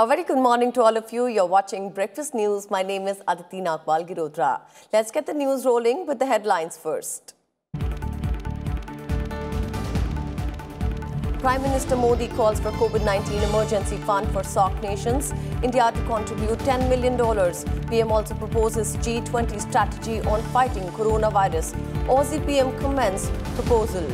A very good morning to all of you. You're watching Breakfast News. My name is Aditi Nagpal Girodra. Let's get the news rolling with the headlines first. Prime Minister Modi calls for COVID-19 emergency fund for SAARC nations. India to contribute $10 million. PM also proposes G20 strategy on fighting coronavirus. Aussie PM commends proposal.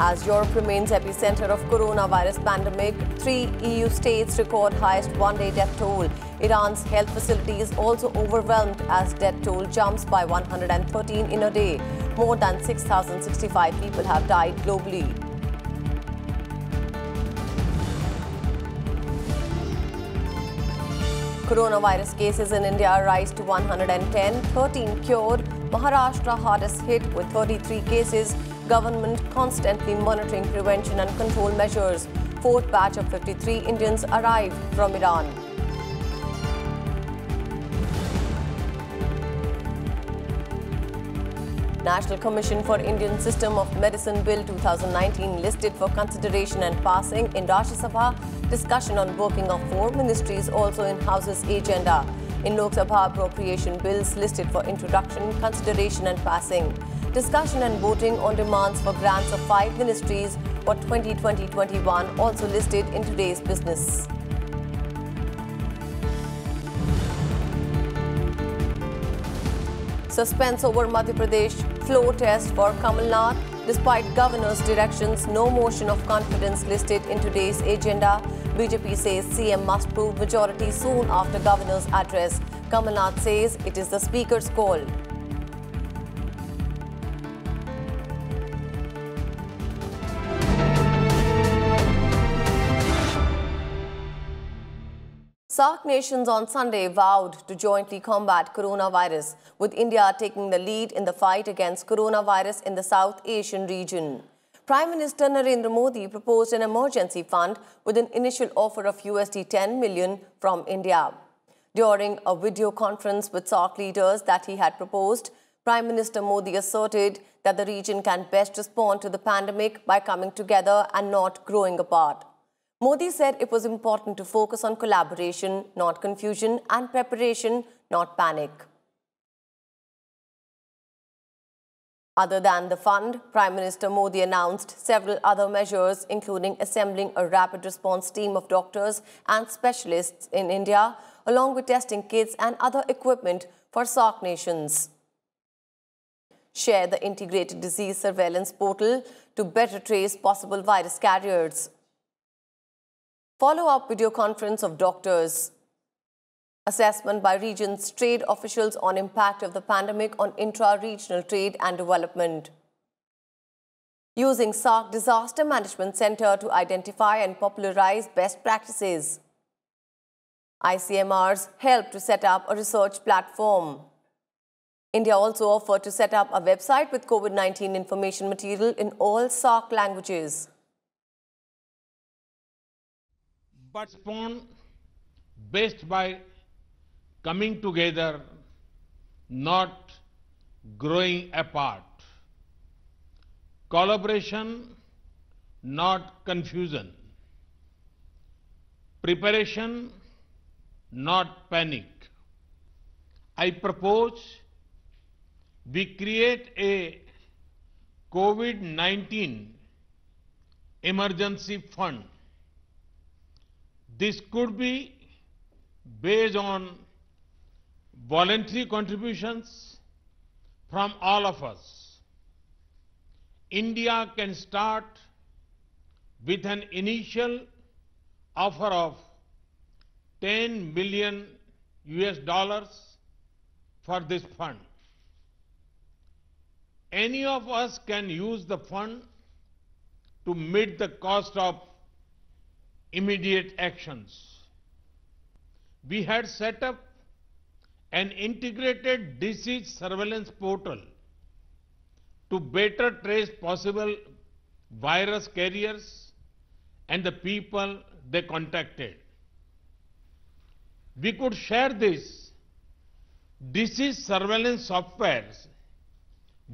As Europe remains epicenter of coronavirus pandemic, 3 EU states record highest one-day death toll. Iran's health facilities also overwhelmed as death toll jumps by 113 in a day. More than 6,065 people have died globally. Coronavirus cases in India rise to 110, 13 cured. Maharashtra hardest hit with 33 cases. Government constantly monitoring prevention and control measures. Fourth batch of 53 Indians arrived from Iran. National Commission for Indian System of Medicine Bill 2019 listed for consideration and passing in Rajya Sabha. Discussion on working of 4 ministries also in House's agenda. In Lok Sabha, appropriation bills listed for introduction, consideration and passing. Discussion and voting on demands for grants of 5 ministries for 2020-21 also listed in today's business. Suspense over Madhya Pradesh floor test for Kamal Nath. Despite governor's directions, no motion of confidence listed in today's agenda. BJP says CM must prove majority soon after governor's address. Kamal Nath says it is the speaker's call. SAARC nations on Sunday vowed to jointly combat coronavirus, with India taking the lead in the fight against coronavirus in the South Asian region. Prime Minister Narendra Modi proposed an emergency fund with an initial offer of $10 million from India. During a video conference with SAARC leaders that he had proposed, Prime Minister Modi asserted that the region can best respond to the pandemic by coming together and not growing apart. Modi said it was important to focus on collaboration, not confusion, and preparation, not panic. Other than the fund, Prime Minister Modi announced several other measures, including assembling a rapid response team of doctors and specialists in India, along with testing kits and other equipment for SAARC nations. Share the integrated disease surveillance portal to better trace possible virus carriers. Follow-up video conference of doctors. Assessment by region's trade officials on impact of the pandemic on intra-regional trade and development. Using SAARC Disaster Management Center to identify and popularize best practices. ICMR's help to set up a research platform. India also offered to set up a website with COVID-19 information material in all SAARC languages. But respond best by coming together, not growing apart. Collaboration, not confusion. Preparation, not panic. I propose we create a COVID-19 emergency fund. This could be based on voluntary contributions from all of us. India can start with an initial offer of $10 million for this fund. Any of us can use the fund to meet the cost of immediate actions. We had set up an integrated disease surveillance portal to better trace possible virus carriers and the people they contacted. We could share this disease surveillance software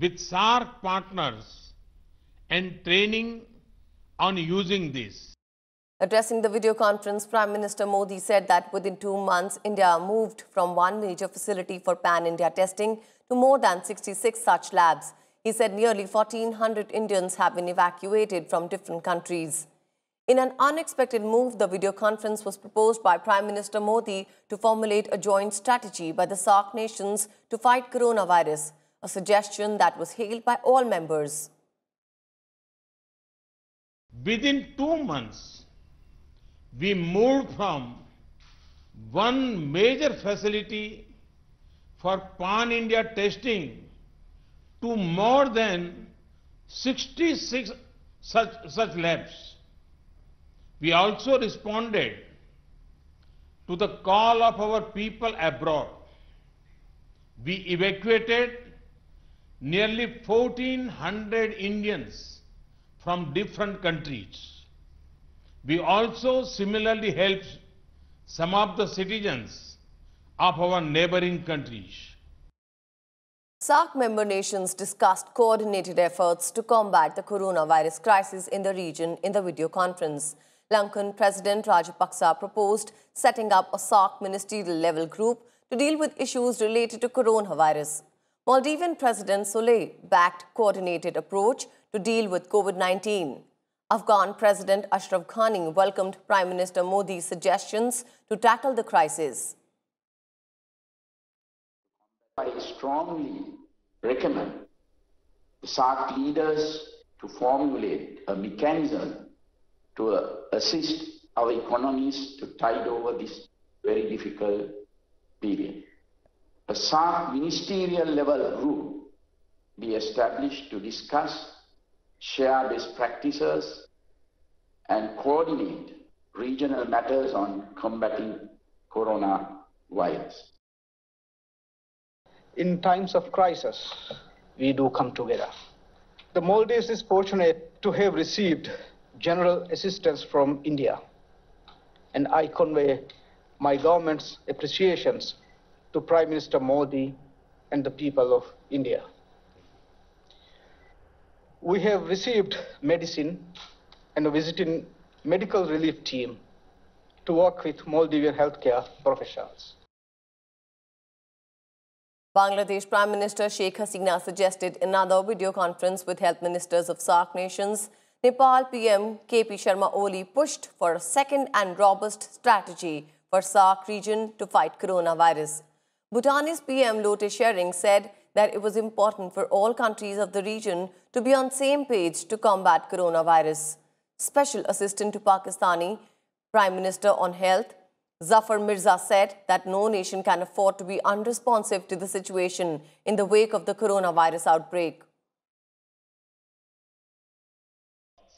with SAARC partners and training on using this. Addressing the video conference, Prime Minister Modi said that within 2 months, India moved from one major facility for pan-India testing to more than 66 such labs. He said nearly 1,400 Indians have been evacuated from different countries. In an unexpected move, the video conference was proposed by Prime Minister Modi to formulate a joint strategy by the SAARC nations to fight coronavirus, a suggestion that was hailed by all members. Within 2 months, we moved from one major facility for pan-India testing to more than 66 such labs. We also responded to the call of our people abroad. We evacuated nearly 1,400 Indians from different countries. We also similarly helped some of the citizens of our neighboring countries. SAARC member nations discussed coordinated efforts to combat the coronavirus crisis in the region in the video conference. Lankan President Rajapaksa proposed setting up a SAARC ministerial-level group to deal with issues related to coronavirus. Maldivian President Solih backed coordinated approach to deal with COVID-19. Afghan President Ashraf Ghani welcomed Prime Minister Modi's suggestions to tackle the crisis. I strongly recommend the SAARC leaders to formulate a mechanism to assist our economies to tide over this very difficult period. A SAARC ministerial level group be established to discuss, share best practices, and coordinate regional matters on combating coronavirus. In times of crisis, we do come together. The Maldives is fortunate to have received general assistance from India, and I convey my government's appreciations to Prime Minister Modi and the people of India. We have received medicine and a visiting medical relief team to work with Maldivian healthcare professionals. Bangladesh Prime Minister Sheikh Hasina suggested another video conference with health ministers of SAARC nations. Nepal PM KP Sharma Oli pushed for a second and robust strategy for SAARC region to fight coronavirus. Bhutanese PM Lote Tshering said that it was important for all countries of the region to be on the same page to combat coronavirus. Special Assistant to Pakistani Prime Minister on Health, Zafar Mirza, said that no nation can afford to be unresponsive to the situation in the wake of the coronavirus outbreak.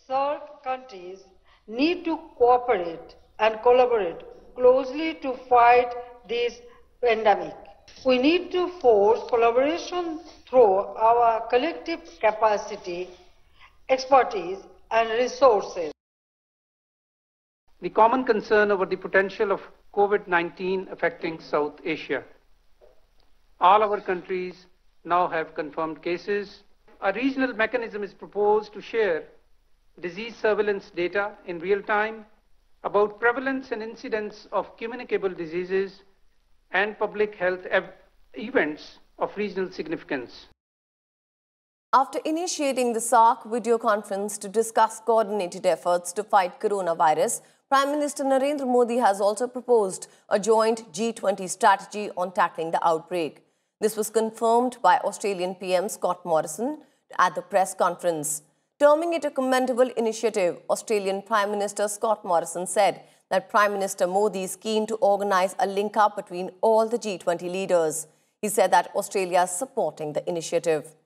SAARC countries need to cooperate and collaborate closely to fight this pandemic. We need to force collaboration through our collective capacity, expertise, and resources. The common concern over the potential of COVID-19 affecting South Asia. All our countries now have confirmed cases. A regional mechanism is proposed to share disease surveillance data in real time about prevalence and incidence of communicable diseases and public health events of regional significance. After initiating the SAARC video conference to discuss coordinated efforts to fight coronavirus, Prime Minister Narendra Modi has also proposed a joint G20 strategy on tackling the outbreak. This was confirmed by Australian PM Scott Morrison at the press conference. Terming it a commendable initiative, Australian Prime Minister Scott Morrison said that Prime Minister Modi is keen to organise a link-up between all the G20 leaders. He said that Australia is supporting the initiative.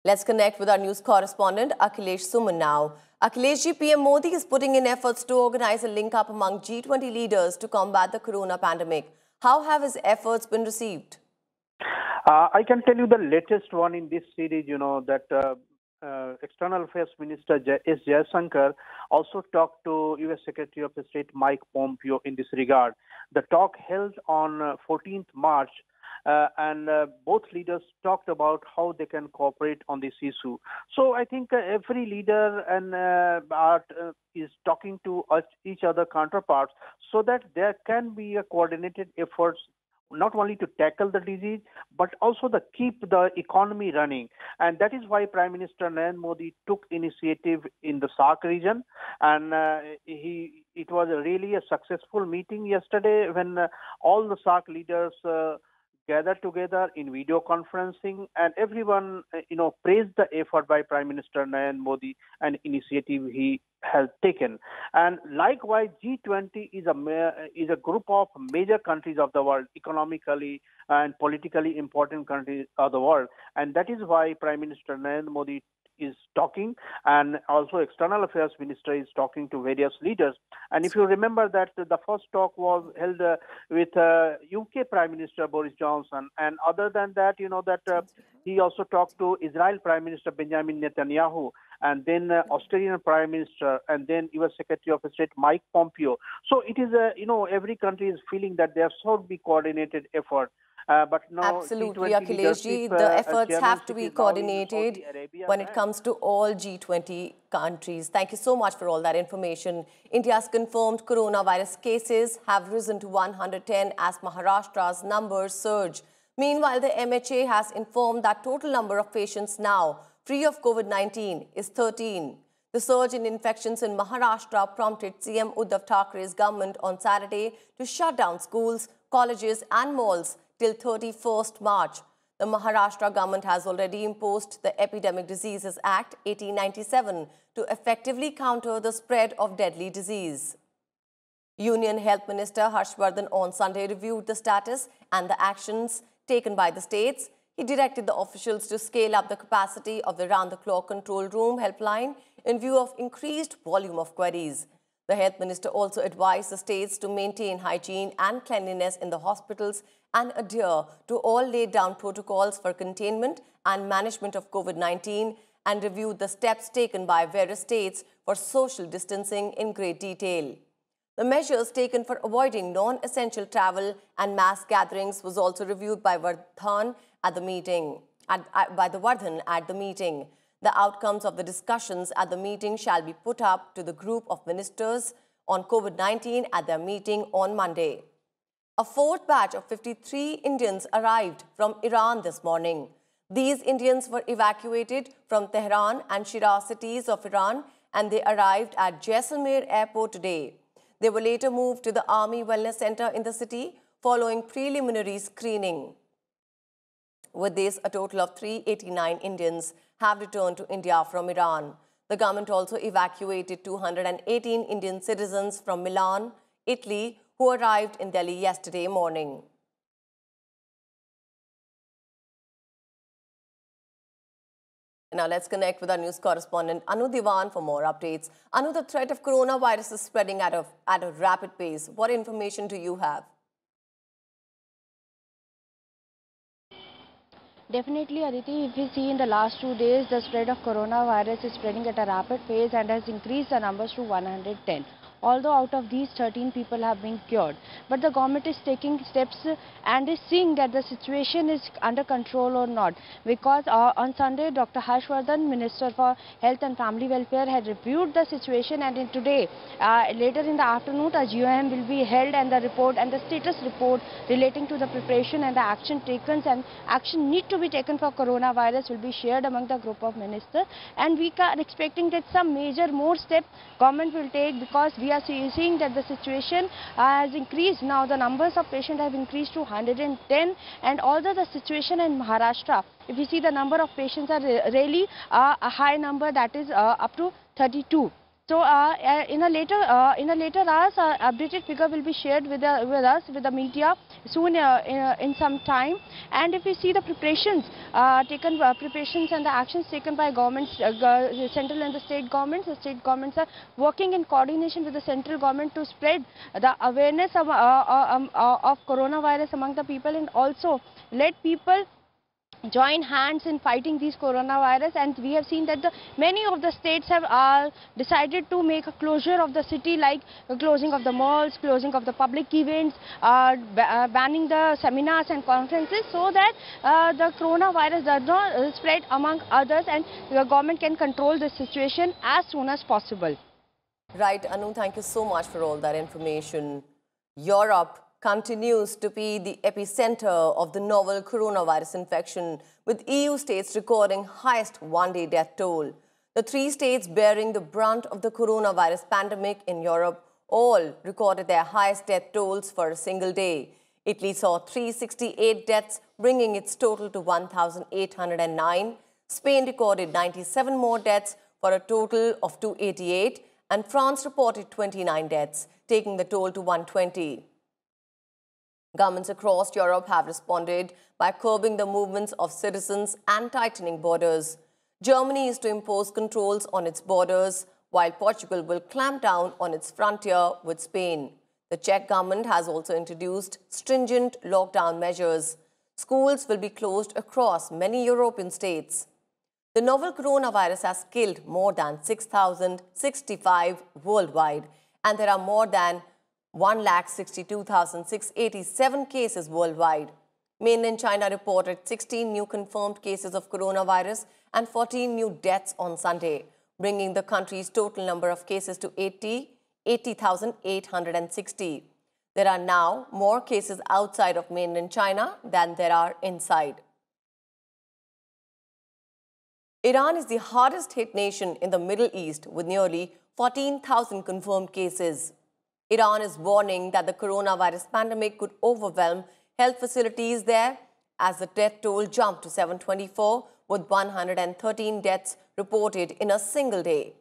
Let's connect with our news correspondent, Akhilesh Suman now. Akhilesh, PM Modi is putting in efforts to organise a link-up among G20 leaders to combat the corona pandemic. How have his efforts been received? I can tell you the latest one in this series, that External Affairs Minister S. Jaishankar also talked to U.S. Secretary of State Mike Pompeo in this regard. The talk held on 14th March and both leaders talked about how they can cooperate on this issue. So I think every leader is talking to each other counterparts so that there can be a coordinated efforts not only to tackle the disease, but also to keep the economy running. And that is why Prime Minister Narendra Modi took initiative in the SAARC region. And it was really a successful meeting yesterday when all the SAARC leaders gathered together in video conferencing, and everyone, praised the effort by Prime Minister Narendra Modi and initiative he has taken. And likewise, G20 is a group of major countries of the world, economically and politically important countries of the world, and that is why Prime Minister Narendra Modi is talking, and also External Affairs Minister is talking to various leaders. And if you remember that the first talk was held with UK Prime Minister Boris Johnson, and other than that, he also talked to Israel Prime Minister Benjamin Netanyahu, and then Australian Prime Minister, and then US Secretary of State Mike Pompeo. So it is, every country is feeling that there should be coordinated effort. But now, absolutely, Akhileshji, the efforts have to be coordinated when it comes to all G20 countries. Thank you so much for all that information. India's confirmed coronavirus cases have risen to 110 as Maharashtra's numbers surge. Meanwhile, the MHA has informed that total number of patients now free of COVID-19 is 13. The surge in infections in Maharashtra prompted CM Uddhav Thackeray's government on Saturday to shut down schools, colleges and malls till 31st March. The Maharashtra government has already imposed the Epidemic Diseases Act 1897 to effectively counter the spread of deadly disease. Union Health Minister Harshvardhan on Sunday reviewed the status and the actions taken by the states. He directed the officials to scale up the capacity of the round-the-clock control room helpline in view of increased volume of queries. The Health Minister also advised the states to maintain hygiene and cleanliness in the hospitals and adhere to all laid down protocols for containment and management of COVID-19, and reviewed the steps taken by various states for social distancing in great detail. The measures taken for avoiding non-essential travel and mass gatherings was also reviewed by Vardhan at the meeting. The outcomes of the discussions at the meeting shall be put up to the group of ministers on COVID-19 at their meeting on Monday. A fourth batch of 53 Indians arrived from Iran this morning. These Indians were evacuated from Tehran and Shiraz cities of Iran, and they arrived at Jaisalmer airport today. They were later moved to the Army Wellness Center in the city following preliminary screening. With this, a total of 389 Indians have returned to India from Iran. The government also evacuated 218 Indian citizens from Milan, Italy, who arrived in Delhi yesterday morning. Now let's connect with our news correspondent Anu Diwan for more updates. Anu, the threat of coronavirus is spreading at a rapid pace. What information do you have? Definitely, Aditi, if we see in the last 2 days, the spread of coronavirus is spreading at a rapid pace and has increased the numbers to 110. Although out of these 13 people have been cured. But the government is taking steps and is seeing that the situation is under control or not. Because on Sunday, Dr. Harshvardhan, Minister for Health and Family Welfare, had reviewed the situation, and in today, later in the afternoon, a GOM will be held, and the report and the status report relating to the preparation and the action taken and action need to be taken for coronavirus will be shared among the group of ministers. And we are expecting that some major more steps government will take, because we are seeing that the situation has increased. Now the numbers of patients have increased to 110, and although the situation in Maharashtra, if you see the number of patients are really a high number, that is up to 32. So in a later hours, updated figure will be shared with the media soon in some time. And if we see the preparations preparations and the actions taken by governments, central and the state governments are working in coordination with the central government to spread the awareness of coronavirus among the people, and also let people join hands in fighting these coronavirus, and we have seen that many of the states have decided to make a closure of the city, like closing of the malls, closing of the public events, banning the seminars and conferences, so that the coronavirus does not spread among others and the government can control the situation as soon as possible. Right, Anu, thank you so much for all that information. Europe continues to be the epicenter of the novel coronavirus infection, with EU states recording highest one-day death toll. The 3 states bearing the brunt of the coronavirus pandemic in Europe all recorded their highest death tolls for a single day. Italy saw 368 deaths, bringing its total to 1,809. Spain recorded 97 more deaths for a total of 288, and France reported 29 deaths, taking the toll to 120. Governments across Europe have responded by curbing the movements of citizens and tightening borders. Germany is to impose controls on its borders, while Portugal will clamp down on its frontier with Spain. The Czech government has also introduced stringent lockdown measures. Schools will be closed across many European states. The novel coronavirus has killed more than 6,065 worldwide, and there are more than 1,62,687 cases worldwide. Mainland China reported 16 new confirmed cases of coronavirus and 14 new deaths on Sunday, bringing the country's total number of cases to 80,860. There are now more cases outside of mainland China than there are inside. Iran is the hardest hit nation in the Middle East with nearly 14,000 confirmed cases. Iran is warning that the coronavirus pandemic could overwhelm health facilities there as the death toll jumped to 724, with 113 deaths reported in a single day.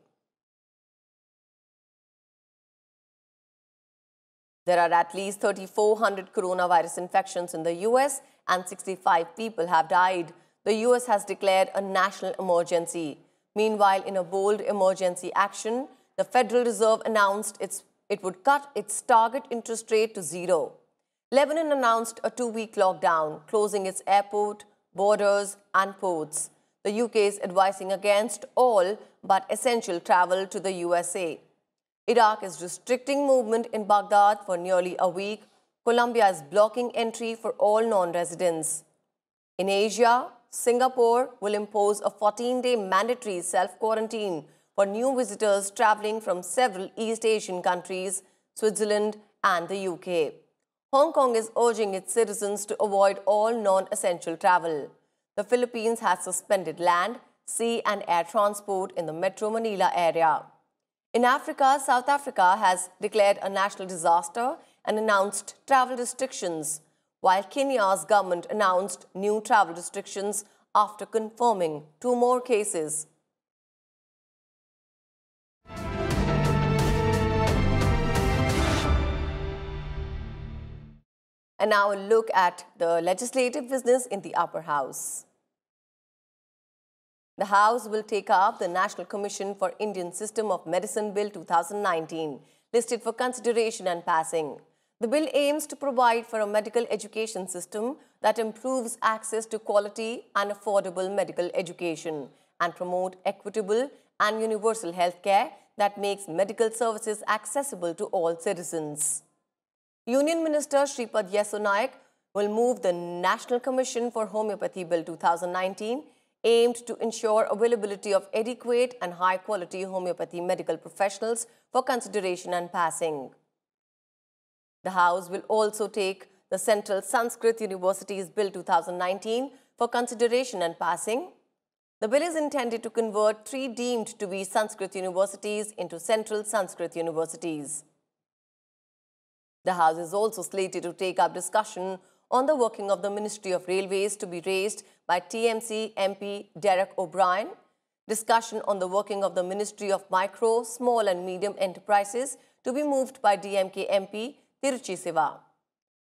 There are at least 3,400 coronavirus infections in the US and 65 people have died. The US has declared a national emergency. Meanwhile, in a bold emergency action, the Federal Reserve announced it would cut its target interest rate to 0. Lebanon announced a 2-week lockdown, closing its airport, borders and ports. The UK is advising against all but essential travel to the USA. Iraq is restricting movement in Baghdad for nearly a week. Colombia is blocking entry for all non-residents. In Asia, Singapore will impose a 14-day mandatory self-quarantine for new visitors travelling from several East Asian countries, Switzerland and the UK. Hong Kong is urging its citizens to avoid all non-essential travel. The Philippines has suspended land, sea and air transport in the Metro Manila area. In Africa, South Africa has declared a national disaster and announced travel restrictions, while Kenya's government announced new travel restrictions after confirming 2 more cases. And now a look at the legislative business in the upper house. The House will take up the National Commission for Indian System of Medicine Bill 2019, listed for consideration and passing. The bill aims to provide for a medical education system that improves access to quality and affordable medical education and promote equitable and universal healthcare that makes medical services accessible to all citizens. Union Minister Shripad Yesso Naik will move the National Commission for Homeopathy Bill 2019, aimed to ensure availability of adequate and high-quality homeopathy medical professionals for consideration and passing. The House will also take the Central Sanskrit Universities Bill 2019 for consideration and passing. The bill is intended to convert 3 deemed to be Sanskrit universities into Central Sanskrit universities. The House is also slated to take up discussion on the working of the Ministry of Railways to be raised by TMC MP Derek O'Brien, discussion on the working of the Ministry of Micro, Small and Medium Enterprises to be moved by DMK MP Tiruchi Siva,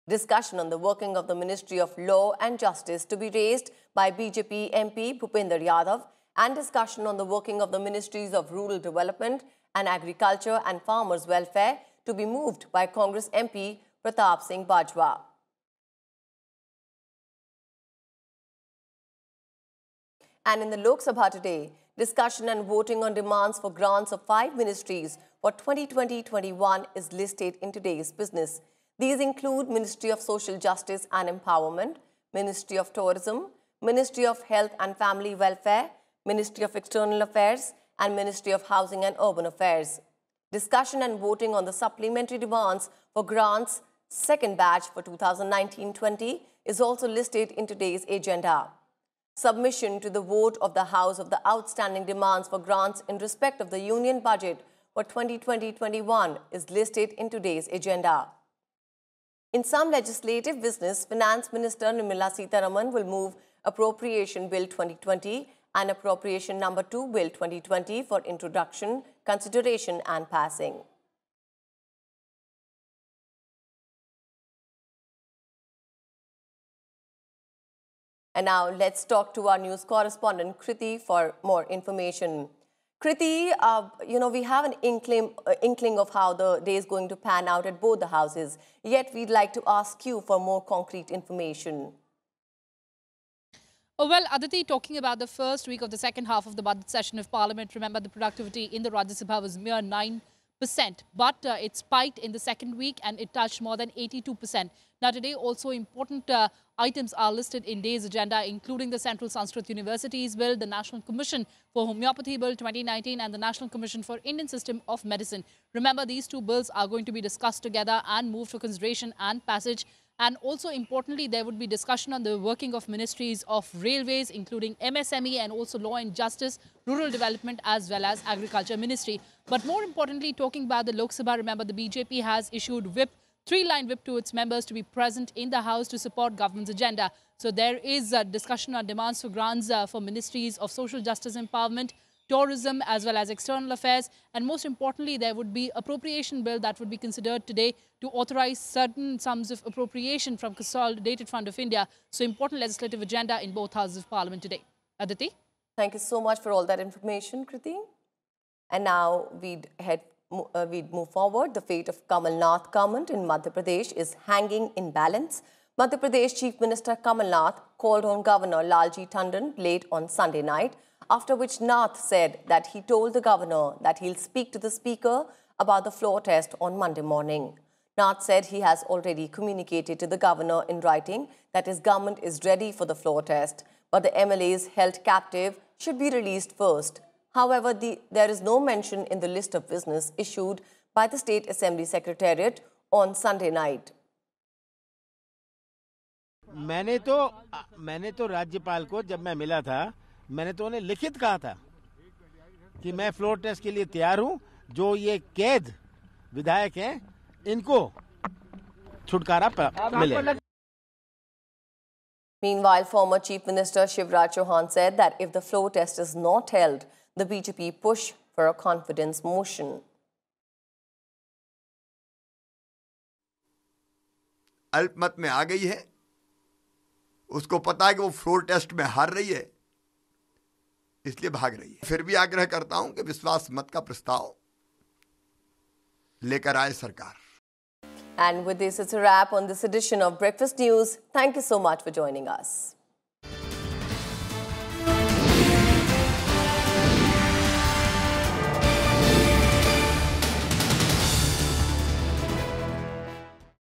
discussion on the working of the Ministry of Law and Justice to be raised by BJP MP Bhupender Yadav, and discussion on the working of the Ministries of Rural Development and Agriculture and Farmers' Welfare to be moved by Congress MP Pratap Singh Bajwa. And in the Lok Sabha today, discussion and voting on demands for grants of 5 ministries for 2020-21 is listed in today's business. These include Ministry of Social Justice and Empowerment, Ministry of Tourism, Ministry of Health and Family Welfare, Ministry of External Affairs, and Ministry of Housing and Urban Affairs. Discussion and voting on the supplementary demands for grants second batch for 2019-20 is also listed in today's agenda. Submission to the vote of the House of the outstanding demands for grants in respect of the Union Budget for 2020-21 is listed in today's agenda. In some legislative business, Finance Minister Nirmala Sitharaman will move Appropriation Bill 2020 and Appropriation Number 2 Bill 2020 for introduction, consideration and passing. And now let's talk to our news correspondent Kriti for more information. Kriti, we have an inkling of how the day is going to pan out at both the houses. Yet we'd like to ask you for more concrete information. Oh, well, Aditi, talking about the first week of the second half of the budget session of Parliament, remember the productivity in the Rajya Sabha was mere 9%. But it spiked in the second week and it touched more than 82%. Now today also important items are listed in day's agenda, including the Central Sanskrit Universities Bill, the National Commission for Homeopathy Bill 2019 and the National Commission for Indian System of Medicine. Remember, these two bills are going to be discussed together and moved for consideration and passage. And also importantly, there would be discussion on the working of ministries of railways, including MSME and also law and justice, rural development as well as agriculture ministry. But more importantly, talking about the Lok Sabha, remember the BJP has issued whip, 3-line whip to its members to be present in the House to support government's agenda. So there is a discussion on demands for grants for ministries of social justice empowerment, tourism as well as external affairs, and most importantly there would be appropriation bill that would be considered today to authorize certain sums of appropriation from Consolidated Fund of India. So important legislative agenda in both houses of Parliament today. Aditi? Thank you so much for all that information, Kriti. And now we'd move forward. The fate of Kamal Nath government in Madhya Pradesh is hanging in balance. Madhya Pradesh Chief Minister Kamal Nath called on Governor Lalji Tandon late on Sunday night, after which Nath said that he told the governor that he'll speak to the speaker about the floor test on Monday morning. Nath said he has already communicated to the governor in writing that his government is ready for the floor test, but the MLAs held captive should be released first. However, there is no mention in the list of business issued by the State Assembly Secretariat on Sunday night. मैंने तो राज्यपाल को जब मैं मिला था, मैंने तो उन्हें लिखित कहा था कि मैं फ्लोर टेस्ट के लिए तैयार हूं, जो ये कैद विधायक हैं इनको छुटकारा मिले. Meanwhile, former Chief Minister Shivraj Chauhan said that if the floor test is not held, the BJP push for a confidence motion. अल्पमत में आ गई है, उसको पता है कि वो फ्लोर टेस्ट में हार रही है, इसलिए भाग रही है. फिर भी आग्रह करता हूं कि विश्वास मत का प्रस्ताव लेकर आए सरकार. And with this, it's a wrap on this edition of Breakfast News. Thank you so much for joining us.